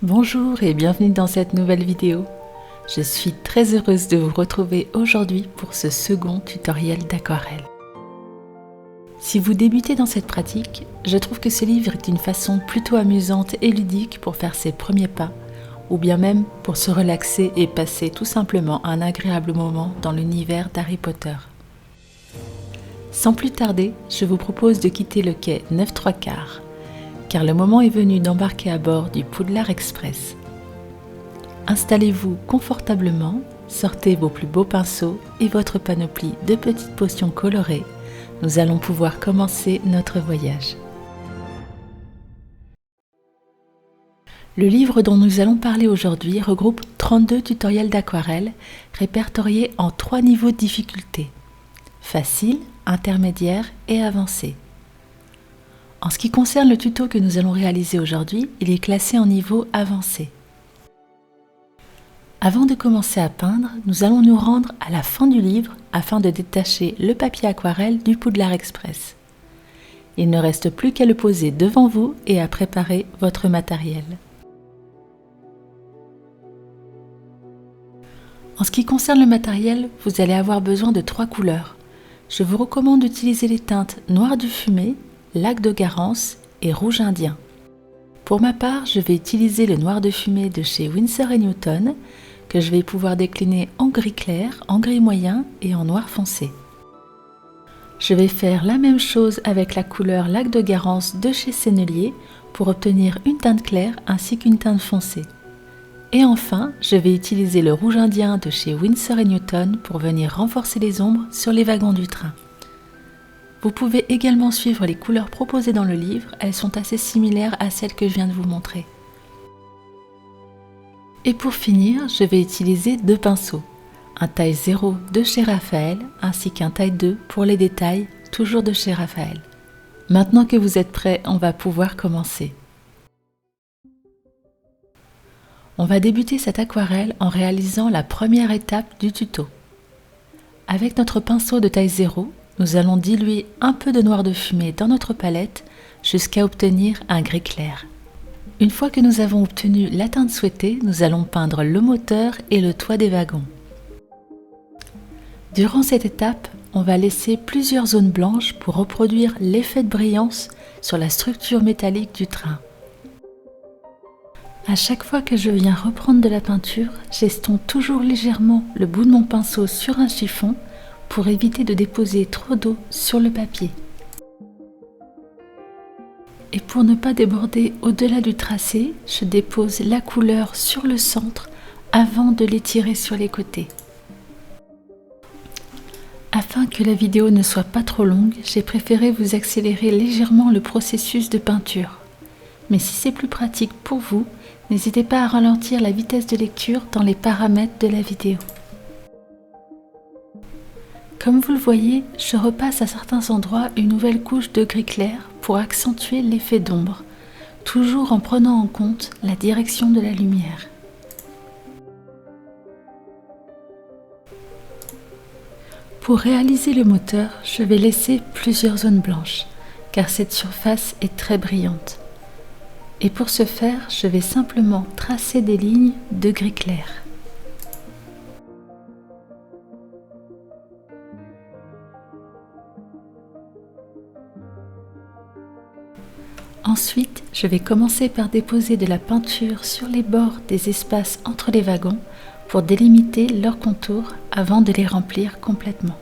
Bonjour et bienvenue dans cette nouvelle vidéo. Je suis très heureuse de vous retrouver aujourd'hui pour ce second tutoriel d'aquarelle. Si vous débutez dans cette pratique, je trouve que ce livre est une façon plutôt amusante et ludique pour faire ses premiers pas, ou bien même pour se relaxer et passer tout simplement un agréable moment dans l'univers d'Harry Potter. Sans plus tarder, je vous propose de quitter le quai 9-3/4, car le moment est venu d'embarquer à bord du Poudlard Express. Installez-vous confortablement, sortez vos plus beaux pinceaux et votre panoplie de petites potions colorées. Nous allons pouvoir commencer notre voyage. Le livre dont nous allons parler aujourd'hui regroupe 32 tutoriels d'aquarelle répertoriés en 3 niveaux de difficulté: facile, intermédiaire et avancé. En ce qui concerne le tuto que nous allons réaliser aujourd'hui, il est classé en niveau avancé. Avant de commencer à peindre, nous allons nous rendre à la fin du livre afin de détacher le papier aquarelle du Poudlard Express. Il ne reste plus qu'à le poser devant vous et à préparer votre matériel. En ce qui concerne le matériel, vous allez avoir besoin de 3 couleurs. Je vous recommande d'utiliser les teintes noir du fumé, lac de Garance et rouge indien. Pour ma part, je vais utiliser le noir de fumée de chez Winsor & Newton, que je vais pouvoir décliner en gris clair, en gris moyen et en noir foncé. Je vais faire la même chose avec la couleur lac de Garance de chez Sennelier pour obtenir une teinte claire ainsi qu'une teinte foncée. Et enfin, je vais utiliser le rouge indien de chez Winsor & Newton pour venir renforcer les ombres sur les wagons du train. Vous pouvez également suivre les couleurs proposées dans le livre, elles sont assez similaires à celles que je viens de vous montrer. Et pour finir, je vais utiliser 2 pinceaux, un taille 0 de chez Raphaël ainsi qu'un taille 2 pour les détails, toujours de chez Raphaël. Maintenant que vous êtes prêts, on va pouvoir commencer. On va débuter cette aquarelle en réalisant la première étape du tuto. Avec notre pinceau de taille 0, nous allons diluer un peu de noir de fumée dans notre palette jusqu'à obtenir un gris clair. Une fois que nous avons obtenu la teinte souhaitée, nous allons peindre le moteur et le toit des wagons. Durant cette étape, on va laisser plusieurs zones blanches pour reproduire l'effet de brillance sur la structure métallique du train. À chaque fois que je viens reprendre de la peinture, j'estompe toujours légèrement le bout de mon pinceau sur un chiffon pour éviter de déposer trop d'eau sur le papier. Et pour ne pas déborder au-delà du tracé, je dépose la couleur sur le centre avant de l'étirer sur les côtés. Afin que la vidéo ne soit pas trop longue, j'ai préféré vous accélérer légèrement le processus de peinture. Mais si c'est plus pratique pour vous, n'hésitez pas à ralentir la vitesse de lecture dans les paramètres de la vidéo. Comme vous le voyez, je repasse à certains endroits une nouvelle couche de gris clair pour accentuer l'effet d'ombre, toujours en prenant en compte la direction de la lumière. Pour réaliser le moteur, je vais laisser plusieurs zones blanches, car cette surface est très brillante. Et pour ce faire, je vais simplement tracer des lignes de gris clair. Ensuite, je vais commencer par déposer de la peinture sur les bords des espaces entre les wagons pour délimiter leurs contours avant de les remplir complètement.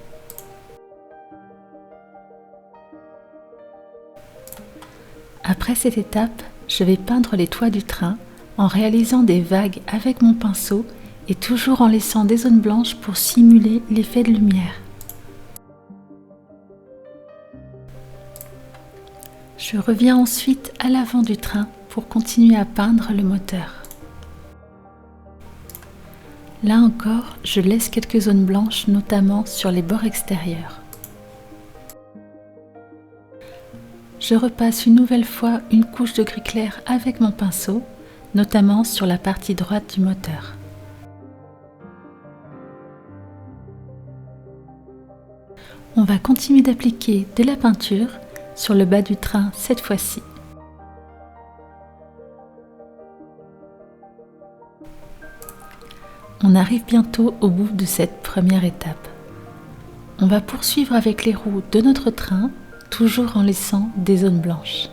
Après cette étape, je vais peindre les toits du train en réalisant des vagues avec mon pinceau et toujours en laissant des zones blanches pour simuler l'effet de lumière. Je reviens ensuite à l'avant du train pour continuer à peindre le moteur. Là encore, je laisse quelques zones blanches, notamment sur les bords extérieurs. Je repasse une nouvelle fois une couche de gris clair avec mon pinceau, notamment sur la partie droite du moteur. On va continuer d'appliquer de la peinture sur le bas du train cette fois-ci. On arrive bientôt au bout de cette première étape. On va poursuivre avec les roues de notre train, toujours en laissant des zones blanches.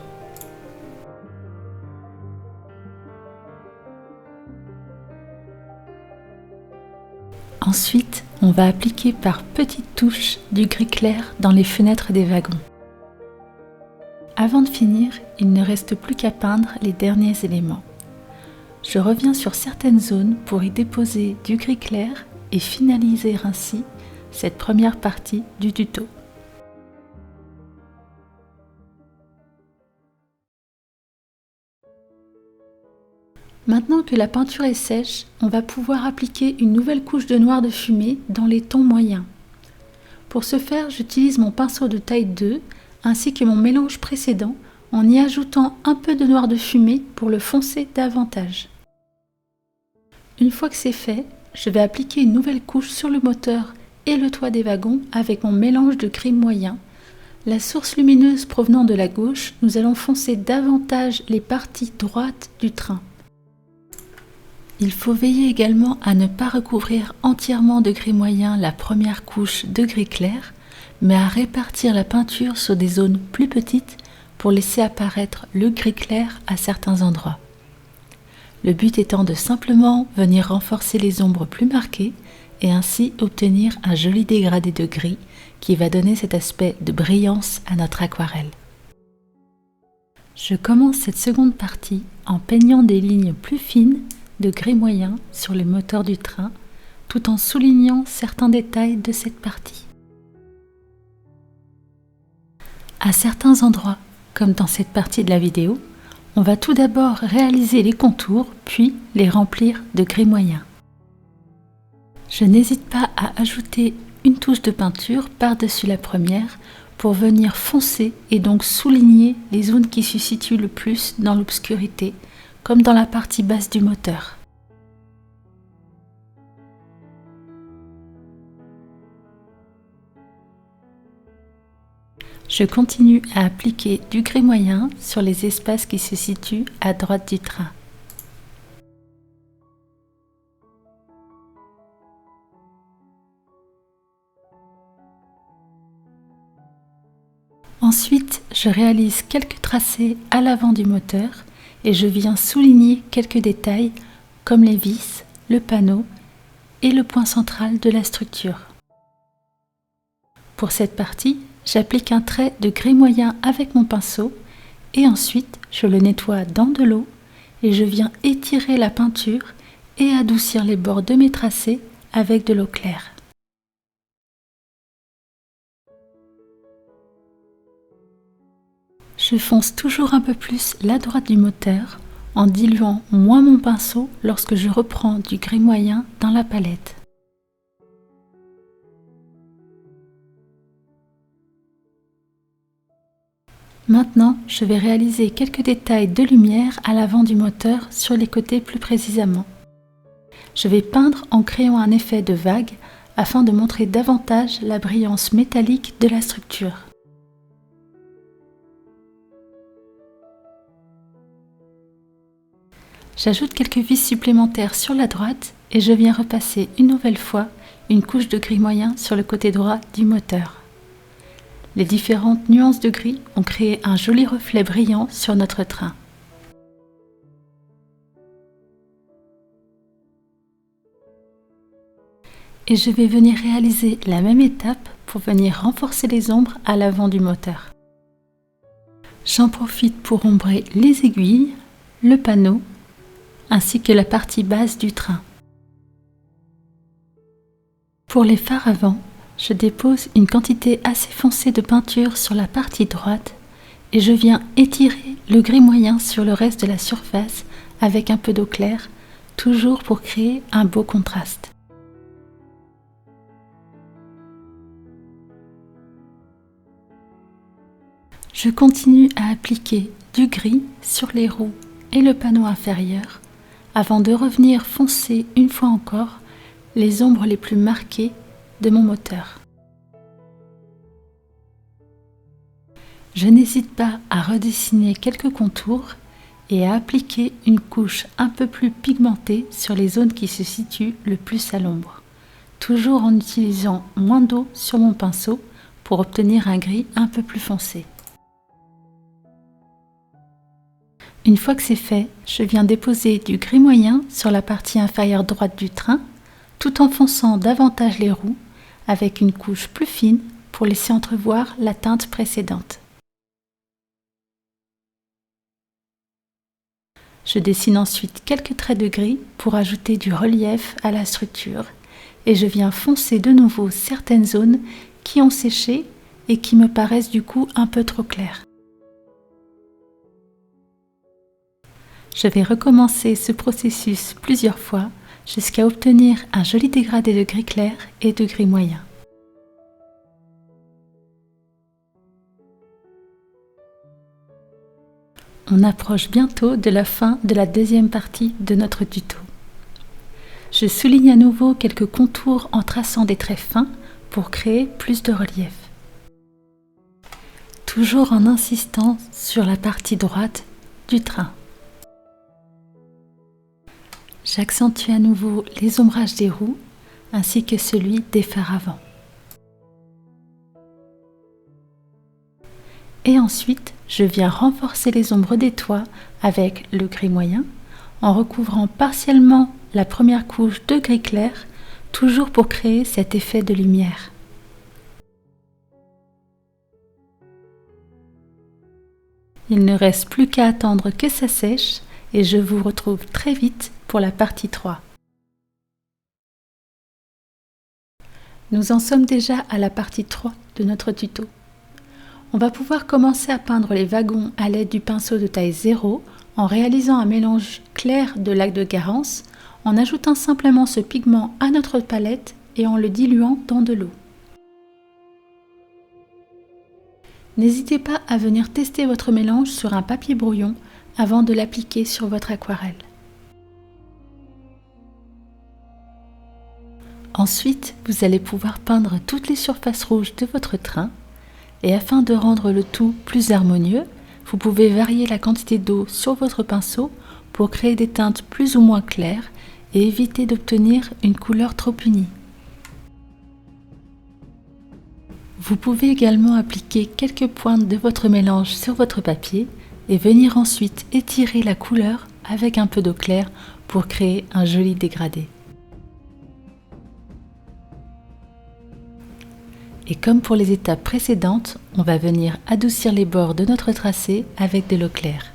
Ensuite, on va appliquer par petites touches du gris clair dans les fenêtres des wagons. Avant de finir, il ne reste plus qu'à peindre les derniers éléments. Je reviens sur certaines zones pour y déposer du gris clair et finaliser ainsi cette première partie du tuto. Maintenant que la peinture est sèche, on va pouvoir appliquer une nouvelle couche de noir de fumée dans les tons moyens. Pour ce faire, j'utilise mon pinceau de taille 2 ainsi que mon mélange précédent en y ajoutant un peu de noir de fumée pour le foncer davantage. Une fois que c'est fait, je vais appliquer une nouvelle couche sur le moteur et le toit des wagons avec mon mélange de gris moyen. La source lumineuse provenant de la gauche, nous allons foncer davantage les parties droites du train. Il faut veiller également à ne pas recouvrir entièrement de gris moyen la première couche de gris clair, mais à répartir la peinture sur des zones plus petites pour laisser apparaître le gris clair à certains endroits. Le but étant de simplement venir renforcer les ombres plus marquées et ainsi obtenir un joli dégradé de gris qui va donner cet aspect de brillance à notre aquarelle. Je commence cette seconde partie en peignant des lignes plus fines de gris moyen sur les moteurs du train, tout en soulignant certains détails de cette partie. À certains endroits, comme dans cette partie de la vidéo, on va tout d'abord réaliser les contours, puis les remplir de gris moyen. Je n'hésite pas à ajouter une touche de peinture par-dessus la première pour venir foncer et donc souligner les zones qui se situent le plus dans l'obscurité, comme dans la partie basse du moteur. Je continue à appliquer du gris moyen sur les espaces qui se situent à droite du train. Ensuite, je réalise quelques tracés à l'avant du moteur et je viens souligner quelques détails comme les vis, le panneau et le point central de la structure. Pour cette partie, j'applique un trait de gris moyen avec mon pinceau et ensuite je le nettoie dans de l'eau et je viens étirer la peinture et adoucir les bords de mes tracés avec de l'eau claire. Je fonce toujours un peu plus la droite du moteur en diluant moins mon pinceau lorsque je reprends du gris moyen dans la palette. Maintenant, je vais réaliser quelques détails de lumière à l'avant du moteur sur les côtés plus précisément. Je vais peindre en créant un effet de vague afin de montrer davantage la brillance métallique de la structure. J'ajoute quelques vis supplémentaires sur la droite et je viens repasser une nouvelle fois une couche de gris moyen sur le côté droit du moteur. Les différentes nuances de gris ont créé un joli reflet brillant sur notre train. Et je vais venir réaliser la même étape pour venir renforcer les ombres à l'avant du moteur. J'en profite pour ombrer les aiguilles, le panneau, ainsi que la partie basse du train. Pour les phares avant, je dépose une quantité assez foncée de peinture sur la partie droite et je viens étirer le gris moyen sur le reste de la surface avec un peu d'eau claire, toujours pour créer un beau contraste. Je continue à appliquer du gris sur les roues et le panneau inférieur avant de revenir foncer une fois encore les ombres les plus marquées de mon moteur. Je n'hésite pas à redessiner quelques contours et à appliquer une couche un peu plus pigmentée sur les zones qui se situent le plus à l'ombre, toujours en utilisant moins d'eau sur mon pinceau pour obtenir un gris un peu plus foncé. Une fois que c'est fait, je viens déposer du gris moyen sur la partie inférieure droite du train, tout en fonçant davantage les roues avec une couche plus fine pour laisser entrevoir la teinte précédente. Je dessine ensuite quelques traits de gris pour ajouter du relief à la structure et je viens foncer de nouveau certaines zones qui ont séché et qui me paraissent du coup un peu trop claires. Je vais recommencer ce processus plusieurs fois jusqu'à obtenir un joli dégradé de gris clair et de gris moyen. On approche bientôt de la fin de la deuxième partie de notre tuto. Je souligne à nouveau quelques contours en traçant des traits fins pour créer plus de relief. Toujours en insistant sur la partie droite du train. J'accentue à nouveau les ombrages des roues ainsi que celui des phares avant. Et ensuite, je viens renforcer les ombres des toits avec le gris moyen en recouvrant partiellement la première couche de gris clair, toujours pour créer cet effet de lumière. Il ne reste plus qu'à attendre que ça sèche et je vous retrouve très vite pour la partie 3. Nous en sommes déjà à la partie 3 de notre tuto. On va pouvoir commencer à peindre les wagons à l'aide du pinceau de taille 0 en réalisant un mélange clair de lac de Garance, en ajoutant simplement ce pigment à notre palette et en le diluant dans de l'eau. N'hésitez pas à venir tester votre mélange sur un papier brouillon avant de l'appliquer sur votre aquarelle. Ensuite, vous allez pouvoir peindre toutes les surfaces rouges de votre train et afin de rendre le tout plus harmonieux, vous pouvez varier la quantité d'eau sur votre pinceau pour créer des teintes plus ou moins claires et éviter d'obtenir une couleur trop unie. Vous pouvez également appliquer quelques pointes de votre mélange sur votre papier et venir ensuite étirer la couleur avec un peu d'eau claire pour créer un joli dégradé. Et comme pour les étapes précédentes, on va venir adoucir les bords de notre tracé avec de l'eau claire.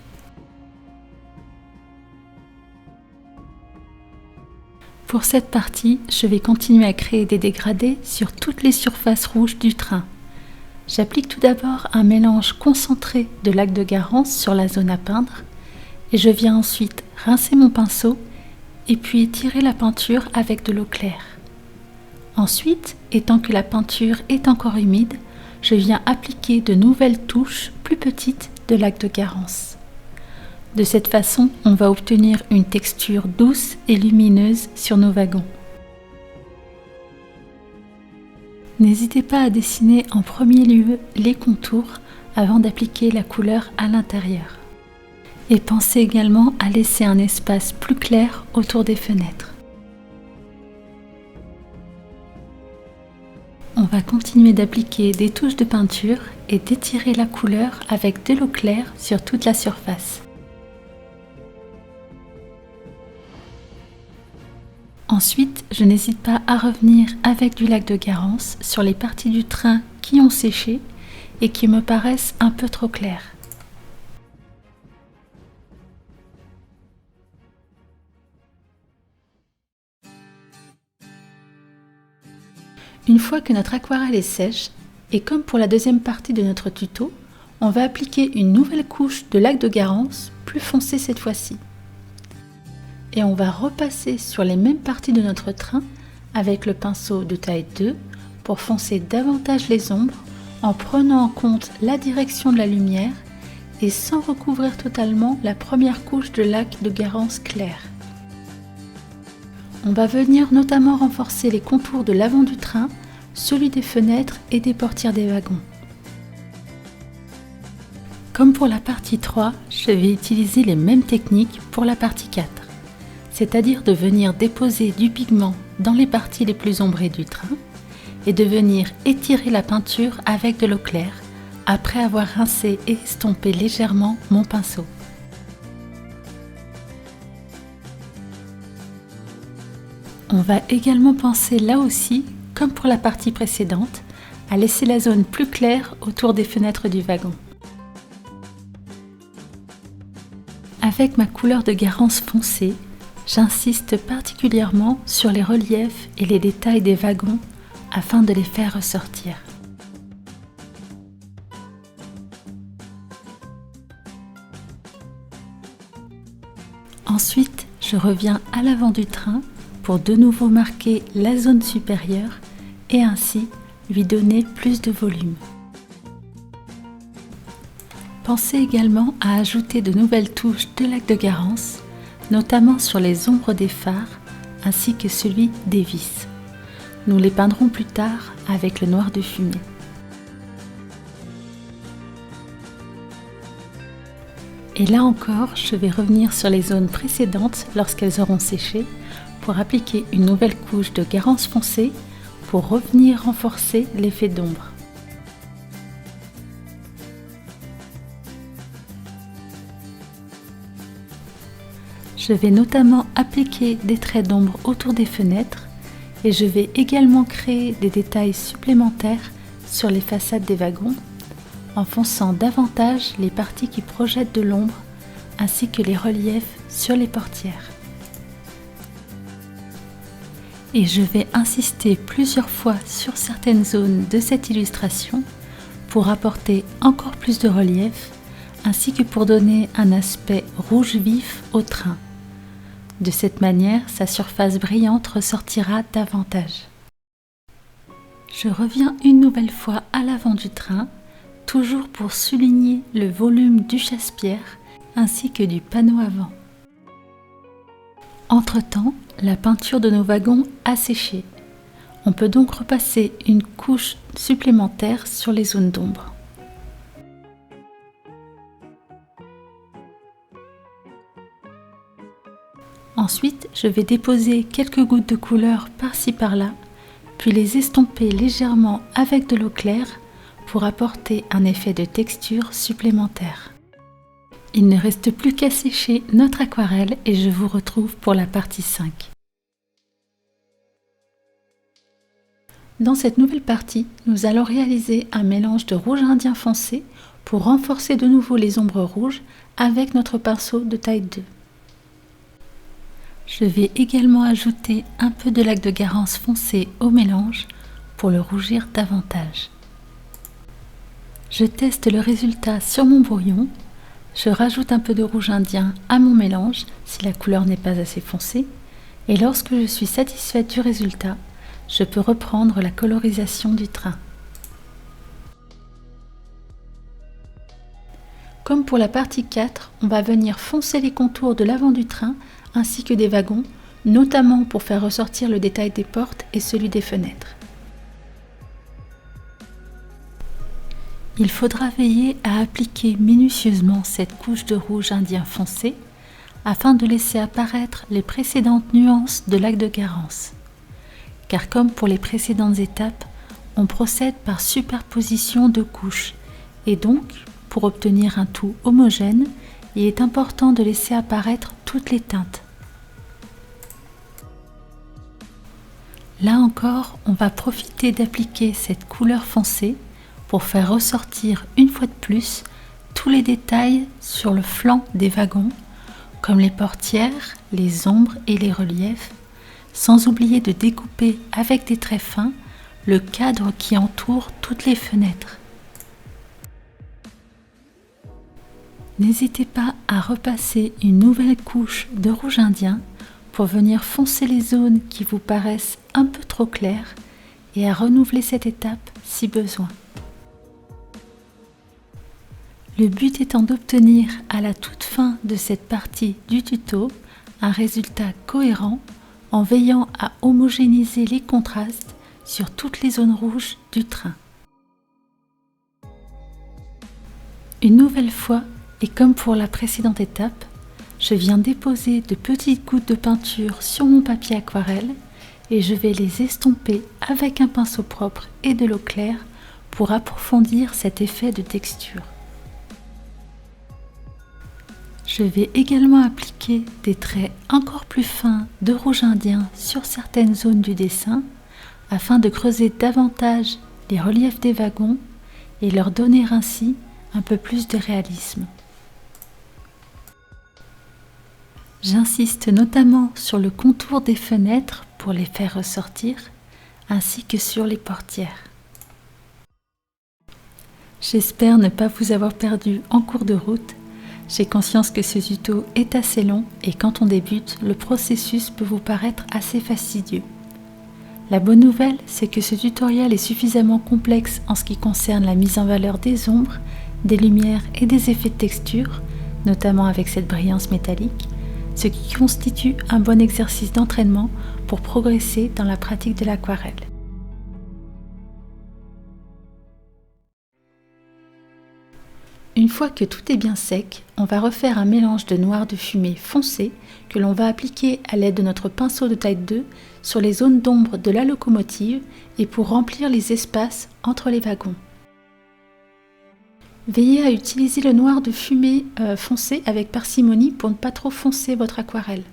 Pour cette partie, je vais continuer à créer des dégradés sur toutes les surfaces rouges du train. J'applique tout d'abord un mélange concentré de lac de Garance sur la zone à peindre et je viens ensuite rincer mon pinceau et puis étirer la peinture avec de l'eau claire. Ensuite, et tant que la peinture est encore humide, je viens appliquer de nouvelles touches plus petites de lac de Garance. De cette façon, on va obtenir une texture douce et lumineuse sur nos wagons. N'hésitez pas à dessiner en premier lieu les contours avant d'appliquer la couleur à l'intérieur. Et pensez également à laisser un espace plus clair autour des fenêtres. On va continuer d'appliquer des touches de peinture et d'étirer la couleur avec de l'eau claire sur toute la surface. Ensuite, je n'hésite pas à revenir avec du lac de Garance sur les parties du train qui ont séché et qui me paraissent un peu trop claires. Une fois que notre aquarelle est sèche, et comme pour la deuxième partie de notre tuto, on va appliquer une nouvelle couche de lac de Garance, plus foncée cette fois-ci. Et on va repasser sur les mêmes parties de notre train avec le pinceau de taille 2 pour foncer davantage les ombres en prenant en compte la direction de la lumière et sans recouvrir totalement la première couche de lac de Garance clair. On va venir notamment renforcer les contours de l'avant du train, celui des fenêtres et des portières des wagons. Comme pour la partie 3, je vais utiliser les mêmes techniques pour la partie 4, c'est-à-dire de venir déposer du pigment dans les parties les plus ombrées du train et de venir étirer la peinture avec de l'eau claire après avoir rincé et estompé légèrement mon pinceau. On va également penser là aussi, comme pour la partie précédente, à laisser la zone plus claire autour des fenêtres du wagon. Avec ma couleur de Garance foncée, j'insiste particulièrement sur les reliefs et les détails des wagons afin de les faire ressortir. Ensuite, je reviens à l'avant du train pour de nouveau marquer la zone supérieure et ainsi lui donner plus de volume. Pensez également à ajouter de nouvelles touches de lac de Garance, notamment sur les ombres des phares ainsi que celui des vis. Nous les peindrons plus tard avec le noir de fumée. Et là encore, je vais revenir sur les zones précédentes lorsqu'elles auront séché pour appliquer une nouvelle couche de Garance foncée pour revenir renforcer l'effet d'ombre. Je vais notamment appliquer des traits d'ombre autour des fenêtres et je vais également créer des détails supplémentaires sur les façades des wagons en fonçant davantage les parties qui projettent de l'ombre ainsi que les reliefs sur les portières. Et je vais insister plusieurs fois sur certaines zones de cette illustration pour apporter encore plus de relief ainsi que pour donner un aspect rouge vif au train. De cette manière, sa surface brillante ressortira davantage. Je reviens une nouvelle fois à l'avant du train, toujours pour souligner le volume du chasse-pierre ainsi que du panneau avant. Entre-temps, la peinture de nos wagons a séché. On peut donc repasser une couche supplémentaire sur les zones d'ombre. Ensuite, je vais déposer quelques gouttes de couleur par-ci par-là, puis les estomper légèrement avec de l'eau claire pour apporter un effet de texture supplémentaire. Il ne reste plus qu'à sécher notre aquarelle et je vous retrouve pour la partie 5. Dans cette nouvelle partie, nous allons réaliser un mélange de rouge indien foncé pour renforcer de nouveau les ombres rouges avec notre pinceau de taille 2. Je vais également ajouter un peu de lac de Garance foncé au mélange pour le rougir davantage. Je teste le résultat sur mon brouillon. Je rajoute un peu de rouge indien à mon mélange si la couleur n'est pas assez foncée. Et lorsque je suis satisfaite du résultat, je peux reprendre la colorisation du train. Comme pour la partie 4, on va venir foncer les contours de l'avant du train ainsi que des wagons, notamment pour faire ressortir le détail des portes et celui des fenêtres. Il faudra veiller à appliquer minutieusement cette couche de rouge indien foncé afin de laisser apparaître les précédentes nuances de lac de Garance. Car comme pour les précédentes étapes, on procède par superposition de couches et donc, pour obtenir un tout homogène, il est important de laisser apparaître toutes les teintes. Là encore, on va profiter d'appliquer cette couleur foncée pour faire ressortir une fois de plus tous les détails sur le flanc des wagons, comme les portières, les ombres et les reliefs, sans oublier de découper avec des traits fins le cadre qui entoure toutes les fenêtres. N'hésitez pas à repasser une nouvelle couche de rouge indien pour venir foncer les zones qui vous paraissent un peu trop claires et à renouveler cette étape si besoin. Le but étant d'obtenir à la toute fin de cette partie du tuto un résultat cohérent en veillant à homogénéiser les contrastes sur toutes les zones rouges du train. Une nouvelle fois, et comme pour la précédente étape, je viens déposer de petites gouttes de peinture sur mon papier aquarelle et je vais les estomper avec un pinceau propre et de l'eau claire pour approfondir cet effet de texture. Je vais également appliquer des traits encore plus fins de rouge indien sur certaines zones du dessin afin de creuser davantage les reliefs des wagons et leur donner ainsi un peu plus de réalisme. J'insiste notamment sur le contour des fenêtres pour les faire ressortir, ainsi que sur les portières. J'espère ne pas vous avoir perdu en cours de route. J'ai conscience que ce tuto est assez long et quand on débute, le processus peut vous paraître assez fastidieux. La bonne nouvelle, c'est que ce tutoriel est suffisamment complexe en ce qui concerne la mise en valeur des ombres, des lumières et des effets de texture, notamment avec cette brillance métallique, ce qui constitue un bon exercice d'entraînement pour progresser dans la pratique de l'aquarelle. Une fois que tout est bien sec, on va refaire un mélange de noir de fumée foncé que l'on va appliquer à l'aide de notre pinceau de taille 2 sur les zones d'ombre de la locomotive et pour remplir les espaces entre les wagons. Veillez à utiliser le noir de fumée foncé avec parcimonie pour ne pas trop foncer votre aquarelle.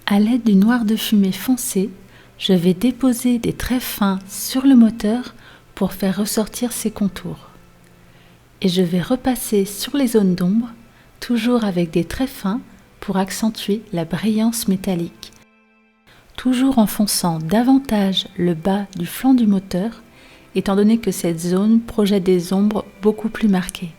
À l'aide du noir de fumée foncé, je vais déposer des traits fins sur le moteur pour faire ressortir ses contours. Et je vais repasser sur les zones d'ombre, toujours avec des traits fins pour accentuer la brillance métallique. Toujours en fonçant davantage le bas du flanc du moteur, étant donné que cette zone projette des ombres beaucoup plus marquées.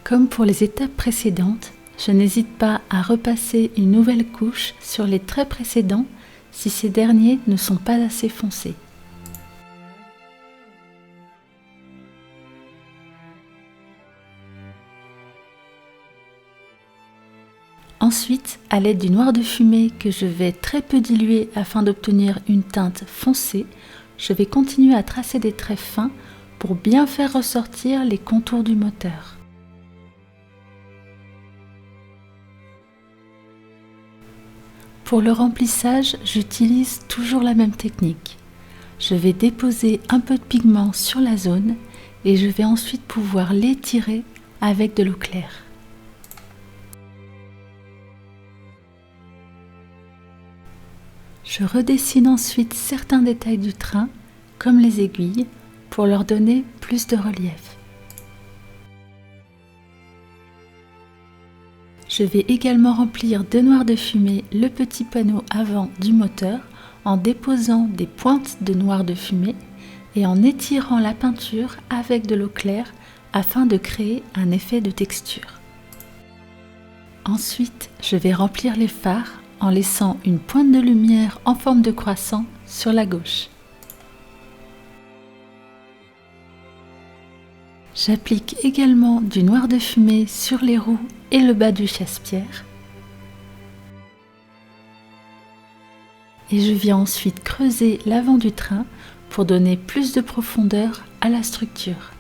Comme pour les étapes précédentes, je n'hésite pas à repasser une nouvelle couche sur les traits précédents si ces derniers ne sont pas assez foncés. Ensuite, à l'aide du noir de fumée que je vais très peu diluer afin d'obtenir une teinte foncée, je vais continuer à tracer des traits fins pour bien faire ressortir les contours du moteur. Pour le remplissage, j'utilise toujours la même technique. Je vais déposer un peu de pigment sur la zone et je vais ensuite pouvoir l'étirer avec de l'eau claire. Je redessine ensuite certains détails du train, comme les aiguilles, pour leur donner plus de relief. Je vais également remplir de noir de fumée le petit panneau avant du moteur en déposant des pointes de noir de fumée et en étirant la peinture avec de l'eau claire afin de créer un effet de texture. Ensuite, je vais remplir les phares en laissant une pointe de lumière en forme de croissant sur la gauche. J'applique également du noir de fumée sur les roues et le bas du chasse-pierre. Et je viens ensuite creuser l'avant du train pour donner plus de profondeur à la structure.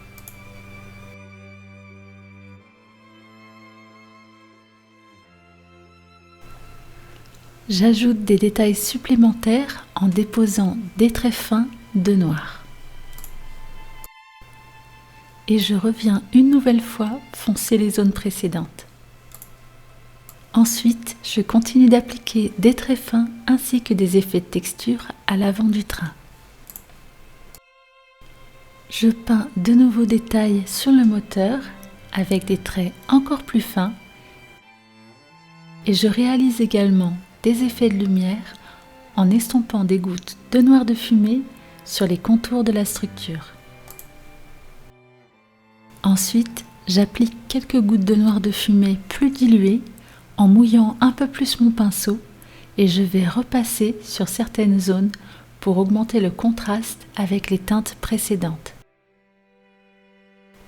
J'ajoute des détails supplémentaires en déposant des traits fins de noir. Et je reviens une nouvelle fois foncer les zones précédentes. Ensuite, je continue d'appliquer des traits fins ainsi que des effets de texture à l'avant du train. Je peins de nouveaux détails sur le moteur avec des traits encore plus fins et je réalise également des effets de lumière en estompant des gouttes de noir de fumée sur les contours de la structure. Ensuite, j'applique quelques gouttes de noir de fumée plus diluées en mouillant un peu plus mon pinceau et je vais repasser sur certaines zones pour augmenter le contraste avec les teintes précédentes.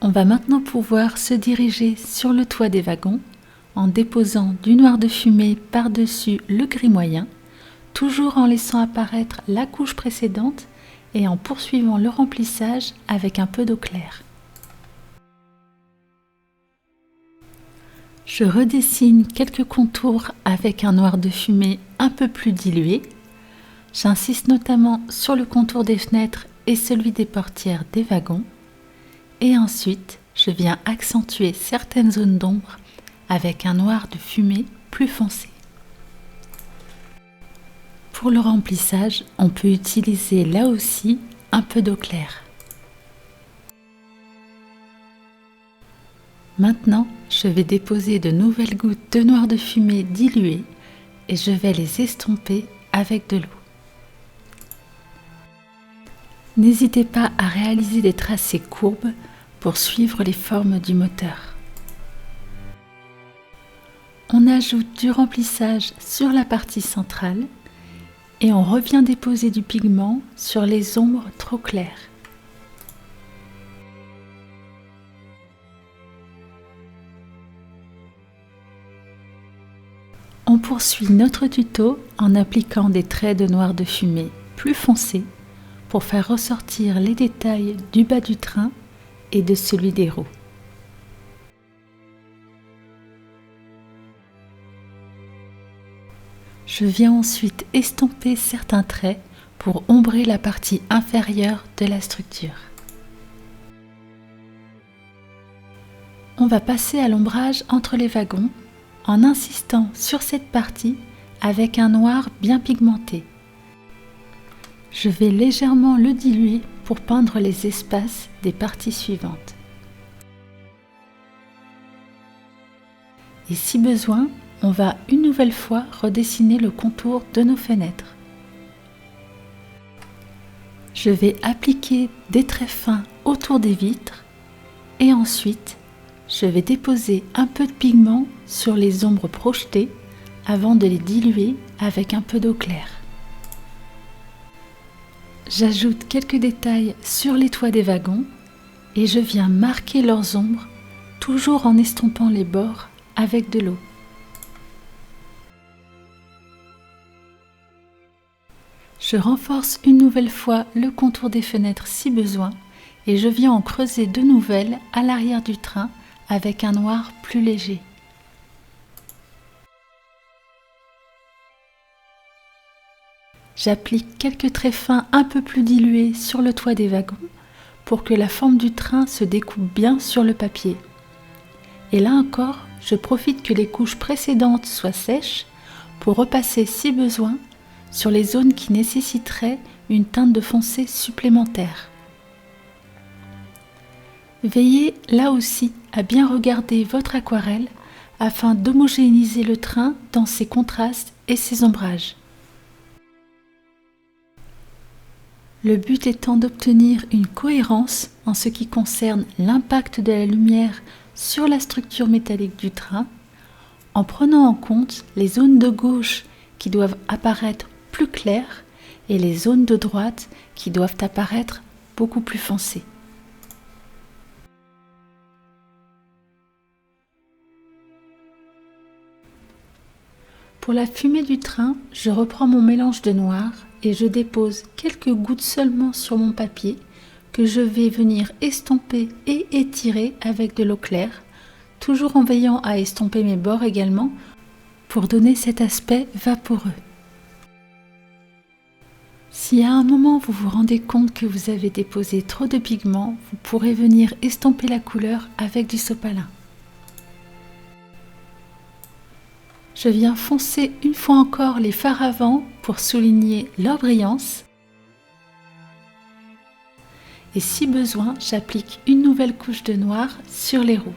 On va maintenant pouvoir se diriger sur le toit des wagons en déposant du noir de fumée par-dessus le gris moyen, toujours en laissant apparaître la couche précédente et en poursuivant le remplissage avec un peu d'eau claire. Je redessine quelques contours avec un noir de fumée un peu plus dilué. J'insiste notamment sur le contour des fenêtres et celui des portières des wagons. Et ensuite, je viens accentuer certaines zones d'ombre avec un noir de fumée plus foncé. Pour le remplissage, on peut utiliser là aussi un peu d'eau claire. Maintenant, je vais déposer de nouvelles gouttes de noir de fumée dilué et je vais les estomper avec de l'eau. N'hésitez pas à réaliser des tracés courbes pour suivre les formes du moteur. On ajoute du remplissage sur la partie centrale et on revient déposer du pigment sur les ombres trop claires. On poursuit notre tuto en appliquant des traits de noir de fumée plus foncés pour faire ressortir les détails du bas du train et de celui des roues. Je viens ensuite estomper certains traits pour ombrer la partie inférieure de la structure. On va passer à l'ombrage entre les wagons en insistant sur cette partie avec un noir bien pigmenté. Je vais légèrement le diluer pour peindre les espaces des parties suivantes. Et si besoin, on va une nouvelle fois redessiner le contour de nos fenêtres. Je vais appliquer des traits fins autour des vitres et ensuite je vais déposer un peu de pigment sur les ombres projetées avant de les diluer avec un peu d'eau claire. J'ajoute quelques détails sur les toits des wagons et je viens marquer leurs ombres, toujours en estompant les bords avec de l'eau. Je renforce une nouvelle fois le contour des fenêtres si besoin et je viens en creuser de nouvelles à l'arrière du train avec un noir plus léger. J'applique quelques traits fins un peu plus dilués sur le toit des wagons pour que la forme du train se découpe bien sur le papier. Et là encore, je profite que les couches précédentes soient sèches pour repasser si besoin sur les zones qui nécessiteraient une teinte de foncé supplémentaire. Veillez là aussi à bien regarder votre aquarelle afin d'homogénéiser le train dans ses contrastes et ses ombrages. Le but étant d'obtenir une cohérence en ce qui concerne l'impact de la lumière sur la structure métallique du train, en prenant en compte les zones de gauche qui doivent apparaître plus claires et les zones de droite qui doivent apparaître beaucoup plus foncées. Pour la fumée du train, je reprends mon mélange de noir et je dépose quelques gouttes seulement sur mon papier que je vais venir estomper et étirer avec de l'eau claire, toujours en veillant à estomper mes bords également pour donner cet aspect vaporeux. Si à un moment vous vous rendez compte que vous avez déposé trop de pigments, vous pourrez venir estomper la couleur avec du sopalin. Je viens foncer une fois encore les phares avant pour souligner leur brillance. Et si besoin, j'applique une nouvelle couche de noir sur les roues.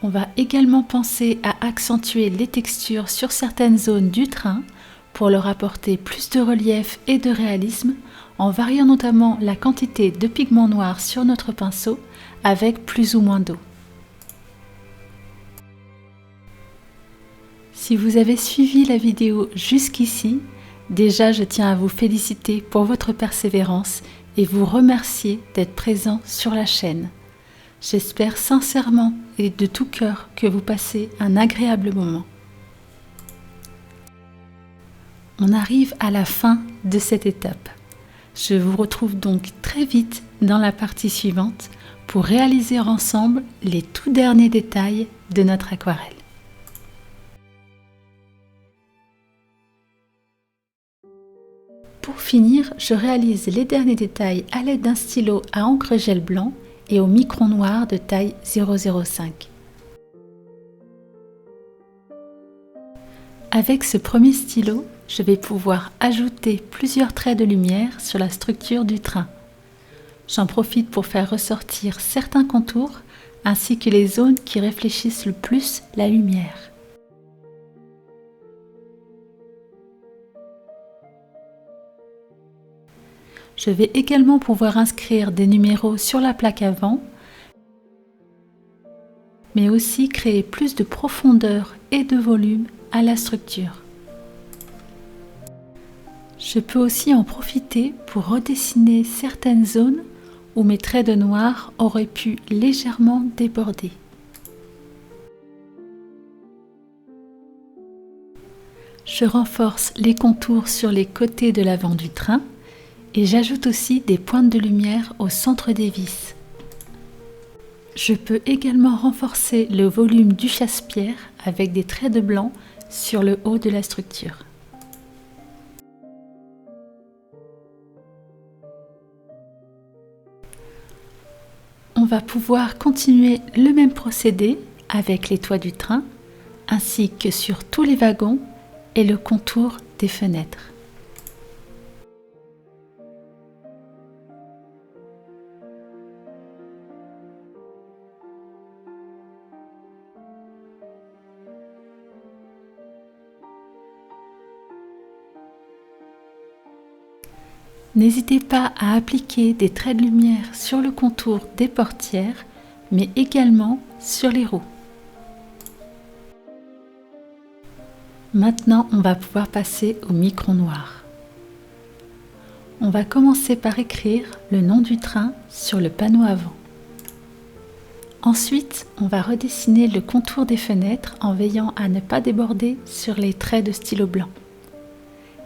On va également penser à accentuer les textures sur certaines zones du train pour leur apporter plus de relief et de réalisme en variant notamment la quantité de pigment noir sur notre pinceau avec plus ou moins d'eau. Si vous avez suivi la vidéo jusqu'ici, déjà je tiens à vous féliciter pour votre persévérance et vous remercier d'être présent sur la chaîne. J'espère sincèrement et de tout cœur que vous passez un agréable moment. On arrive à la fin de cette étape. Je vous retrouve donc très vite dans la partie suivante pour réaliser ensemble les tout derniers détails de notre aquarelle. Pour finir, je réalise les derniers détails à l'aide d'un stylo à encre gel blanc et au micron noir de taille 0,05. Avec ce premier stylo, je vais pouvoir ajouter plusieurs traits de lumière sur la structure du train. J'en profite pour faire ressortir certains contours ainsi que les zones qui réfléchissent le plus la lumière. Je vais également pouvoir inscrire des numéros sur la plaque avant, mais aussi créer plus de profondeur et de volume à la structure. Je peux aussi en profiter pour redessiner certaines zones où mes traits de noir auraient pu légèrement déborder. Je renforce les contours sur les côtés de l'avant du train et j'ajoute aussi des pointes de lumière au centre des vis. Je peux également renforcer le volume du chasse-pierre avec des traits de blanc sur le haut de la structure. On va pouvoir continuer le même procédé avec les toits du train, ainsi que sur tous les wagons et le contour des fenêtres. N'hésitez pas à appliquer des traits de lumière sur le contour des portières, mais également sur les roues. Maintenant, on va pouvoir passer au micron noir. On va commencer par écrire le nom du train sur le panneau avant. Ensuite, on va redessiner le contour des fenêtres en veillant à ne pas déborder sur les traits de stylo blanc.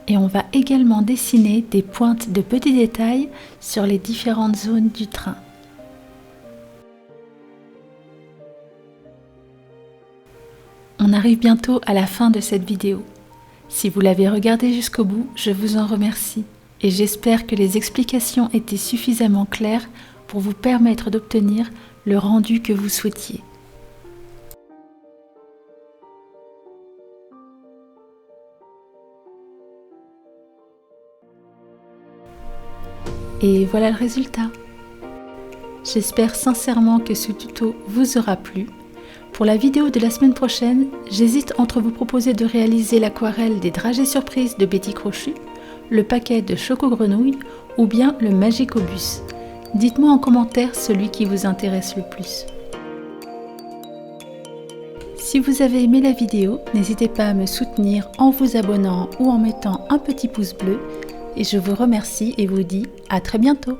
Et on va également dessiner des pointes de petits détails sur les différentes zones du train. On arrive bientôt à la fin de cette vidéo. Si vous l'avez regardée jusqu'au bout, je vous en remercie et j'espère que les explications étaient suffisamment claires pour vous permettre d'obtenir le rendu que vous souhaitiez. Et voilà le résultat. J'espère sincèrement que ce tuto vous aura plu. Pour la vidéo de la semaine prochaine, j'hésite entre vous proposer de réaliser l'aquarelle des dragées surprises de Betty Crochu, le paquet de Choco Grenouille ou bien le Magicobus. Dites-moi en commentaire celui qui vous intéresse le plus. Si vous avez aimé la vidéo, n'hésitez pas à me soutenir en vous abonnant ou en mettant un petit pouce bleu. Et je vous remercie et vous dis à très bientôt.